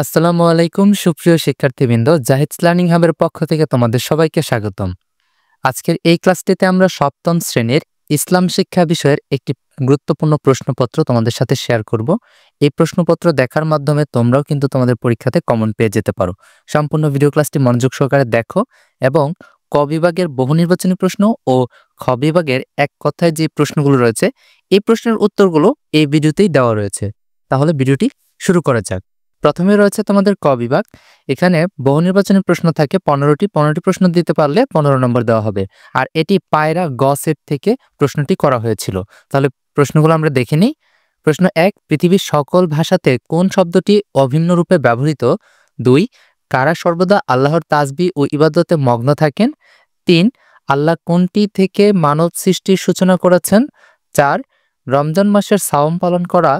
আসসালামু আলাইকুম সুপ্রিয় শিক্ষার্থীবৃন্দ, জাহিদস লার্নিং হাবের পক্ষ থেকে তোমাদের সবাইকে স্বাগতম। আজকের এই ক্লাসটিতে আমরা সপ্তম শ্রেণীর ইসলাম শিক্ষা বিষয়ের একটি গুরুত্বপূর্ণ প্রশ্নপত্র তোমাদের সাথে শেয়ার করব। এই প্রশ্নপত্র দেখার মাধ্যমে তোমরাও কিন্তু তোমাদের পরীক্ষাতে কমন পেয়ে যেতে পারো। সম্পূর্ণ ভিডিও ক্লাসটি মনোযোগ সহকারে দেখো এবং ক বিভাগের বহু নির্বাচনী প্রশ্ন ও খ বিভাগের এক কথায় যে প্রশ্নগুলো রয়েছে এই প্রশ্নের উত্তরগুলো এই ভিডিওতেই দেওয়া রয়েছে। তাহলে ভিডিওটি শুরু করা যাক। প্রথমে রয়েছে তোমাদের ক বিভাগ। এখানে বহু নির্বাচনী প্রশ্ন থাকে 15টি প্রশ্ন দিতে পারলে 15 নম্বর দেওয়া হবে। আর এটি পায়রা গ সেট থেকে প্রশ্নটি করা হয়েছিল। তাহলে প্রশ্নগুলো আমরা দেখে নিই। প্রশ্ন 1, পৃথিবীর সকল ভাষাতে কোন শব্দটি অভিন্ন রূপে ব্যবহৃত? 2, কারা সর্বদা আল্লাহর তাসবিহ ও ইবাদতে মগ্ন থাকেন? 3, আল্লাহ কোনটি থেকে মানব সৃষ্টির সূচনা করেছেন? 4, রমজান মাসের সাওম পালন করা।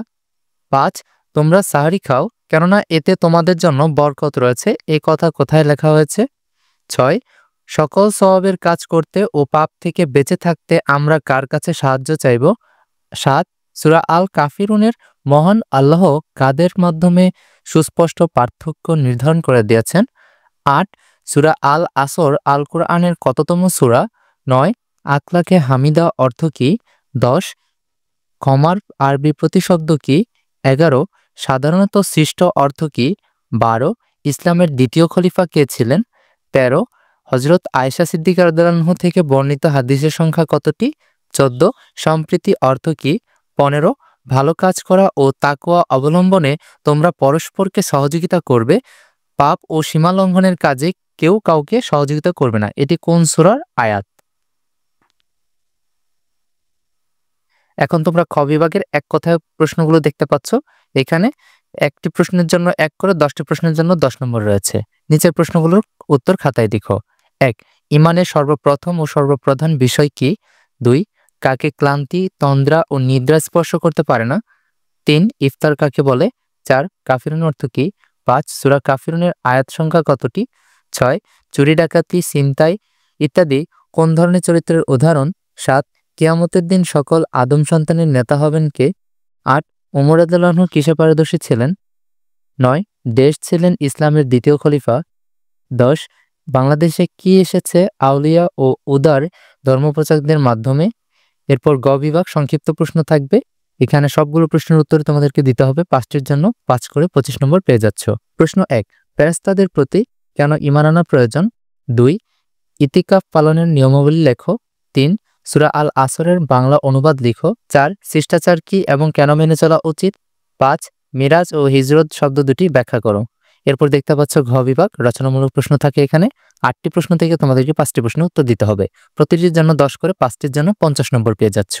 5, তোমরা সাহরি খাও কেননা এতে তোমাদের জন্য বরকত রয়েছে, এই কথা কোথায় লেখা হয়েছে? 6, সকল সওয়াবের কাজ করতে ও পাপ থেকে বেঁচে থাকতে আমরা কার কাছে সাহায্য চাইব? 7, সূরা আল কাফিরুনের মহান আল্লাহ কাদের মাধ্যমে সুস্পষ্ট পার্থক্য নির্ধারণ করে দিয়েছেন? 8, সূরা আল আসর আল কোরআনের কততম সূরা? 9, আখলাকে হামিদা অর্থ কি? 10, ক্ষমার আরবি প্রতিশব্দ কি? 11, সাধারণত সৃষ্ট অর্থ কি? 12, ইসলামের দ্বিতীয় খলিফা কে ছিলেন? 13, হযরত আয়েশা সিদ্দিকা রাদিয়াল্লাহু আনহা থেকে বর্ণিত হাদিসের সংখ্যা কতটি? 14, সম্প্রীতি অর্থ কি? 15, ভালো কাজ করা ও তাকওয়া অবলম্বনে তোমরা পরস্পরকে সহযোগিতা করবে, পাপ ও সীমা লঙ্ঘনের কাজে কেউ কাউকে সহযোগিতা করবে না। এটি কোন সূরার আয়াত? এখন তোমরা খ বিভাগের এক কথায় প্রশ্নগুলো দেখতে পাচ্ছ। এখানে একটি প্রশ্নের জন্য 1 করে 10টি প্রশ্নের জন্য 10 নম্বর রয়েছে। নিচের প্রশ্নগুলোর উত্তর খাতায় লিখো। 1, ইমানের সর্বপ্রথম ও সর্বপ্রধান বিষয় কি? 2, কাকে ক্লান্তি, তন্দ্রা ও নিদ্রা স্পর্শ করতে পারে না? 3, ইফতার কাকে বলে? 4, কাফিরুন অর্থ কি? 5, সূরা কাফিরুনের আয়াত সংখ্যা কতটি? 6, চুরি ডাকাতি, ছিনতাই ইত্যাদি কোন ধরনের চরিত্রের উদাহরণ? 7, কিয়ামতের দিন সকল আদম সন্তানের নেতা হবেন কে? 8, ওমর রাদিয়াল্লাহু আনহু কিসে পারদর্শী ছিলেন? 9, দেশ ছিলেন ইসলামের দ্বিতীয় খলিফা। 10, বাংলাদেশে কি এসেছে আউলিয়া ও উদার ধর্মপ্রচারকদের মাধ্যমে? এরপর গ বিভাগ সংক্ষিপ্ত প্রশ্ন থাকবে। এখানে সবগুলো প্রশ্নের উত্তর তোমাদেরকে দিতে হবে। 5টির জন্য 5 করে 25 নম্বর পেয়ে যাচ্ছ। প্রশ্ন 1, ফেরেশতাদের প্রতি কেন ঈমান আনা প্রয়োজন? 2, ইতিকাফ পালনের নিয়মাবলী লেখো। 3, সূরা আল আসরের বাংলা অনুবাদ লিখো। 4, শিষ্টাচার কি এবং কেন মেনে চলা উচিত? 5, মিরাজ ও হিজরত শব্দ দুটি ব্যাখ্যা করো। এরপর দেখতে পাচ্ছ ঘ বিভাগ রচনামূলক প্রশ্ন থাকে। এখানে 8টি প্রশ্ন থেকে তোমাদেরকে 5টি প্রশ্ন উত্তর দিতে হবে। প্রতিটির জন্য 10 করে, 5টির জন্য 50 নম্বর পেয়ে যাচ্ছ।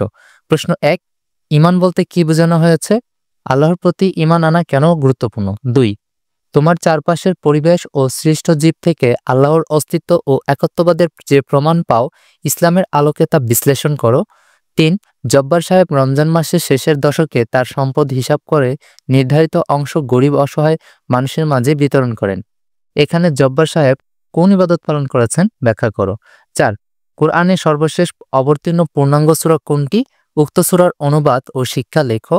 প্রশ্ন 1, ঈমান বলতে কি বোঝানো হয়েছে? আল্লাহর প্রতি ঈমান আনা কেন গুরুত্বপূর্ণ? 2, তোমার চারপাশের পরিবেশ ও সৃষ্ট জীব থেকে আল্লাহর অস্তিত্ব ও একত্ববাদের যে প্রমাণ পাও ইসলামের আলোকে তা বিশ্লেষণ করো। 3, জব্বার সাহেব রমজান মাসের শেষের দশকে তার সম্পদ হিসাব করে নির্ধারিত অংশ গরিব অসহায় মানুষের মাঝে বিতরণ করেন। এখানে জব্বার সাহেব কোন ইবাদত পালন করেছেন ব্যাখ্যা করো। 4, কোরআনে সর্বশেষ অবতীর্ণ পূর্ণাঙ্গ সূরা কোনটি? উক্ত সূরার অনুবাদ ও শিক্ষা লেখো।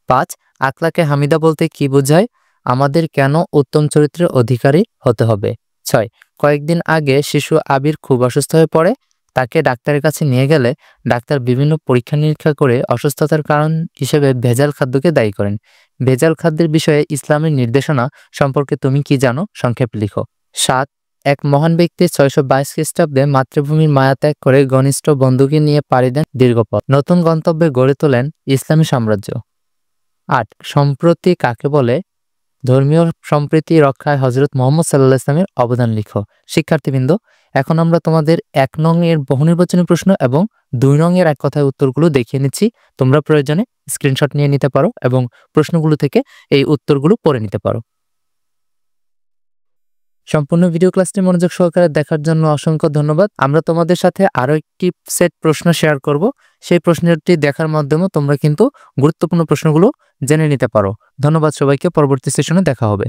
5, আখলাকে হামিদা বলতে কি বোঝায়? আমাদের কেন উত্তম চরিত্রের অধিকারী হতে হবে? 6, কয়েকদিন আগে শিশু আবির খুব অসুস্থ হয়ে পড়ে, তাকে ডাক্তারের কাছে নিয়ে গেলে ডাক্তার বিভিন্ন পরীক্ষা নিরীক্ষা করে অসুস্থতার কারণ হিসেবে ভেজাল খাদ্যকে দায়ী করেন। ভেজাল খাদ্যের বিষয়ে ইসলামের নির্দেশনা সম্পর্কে তুমি কি জানো? সংক্ষেপ লিখো। 7, এক মহান ব্যক্তি 622 খ্রিস্টাব্দে মাতৃভূমির মায়া ত্যাগ করে ঘনিষ্ঠ বন্ধুকে নিয়ে পাড়ি দেন দীর্ঘপথ, নতুন গন্তব্যে গড়ে তোলেন ইসলামী সাম্রাজ্য। 8, সম্প্রতি কাকে বলে? ধর্মীয় সম্প্রীতি রক্ষায় হযরত মুহাম্মদ সাল্লাল্লাহু আলাইহি ওয়াসাল্লামের অবদান লিখো। শিক্ষার্থীবৃন্দ, এখন আমরা তোমাদের 1 নং এর বহুনির্বাচনী প্রশ্ন এবং 2 নং এর এক কথায় উত্তরগুলো দেখিয়ে নিচ্ছি। তোমরা প্রয়োজনে স্ক্রিনশট নিয়ে নিতে পারো এবং প্রশ্নগুলো থেকে এই উত্তরগুলো পড়ে নিতে পারো। সম্পূর্ণ ভিডিও ক্লাসটি মনোযোগ সহকারে দেখার জন্য অসংখ্য ধন্যবাদ। আমরা তোমাদের সাথে আরো একটি সেট প্রশ্ন শেয়ার করব। সেই প্রশ্নটি দেখার মাধ্যমে তোমরা কিন্তু গুরুত্বপূর্ণ প্রশ্নগুলো জেনে নিতে পারো। ধন্যবাদ সবাইকে। পরবর্তী সেশনে দেখা হবে।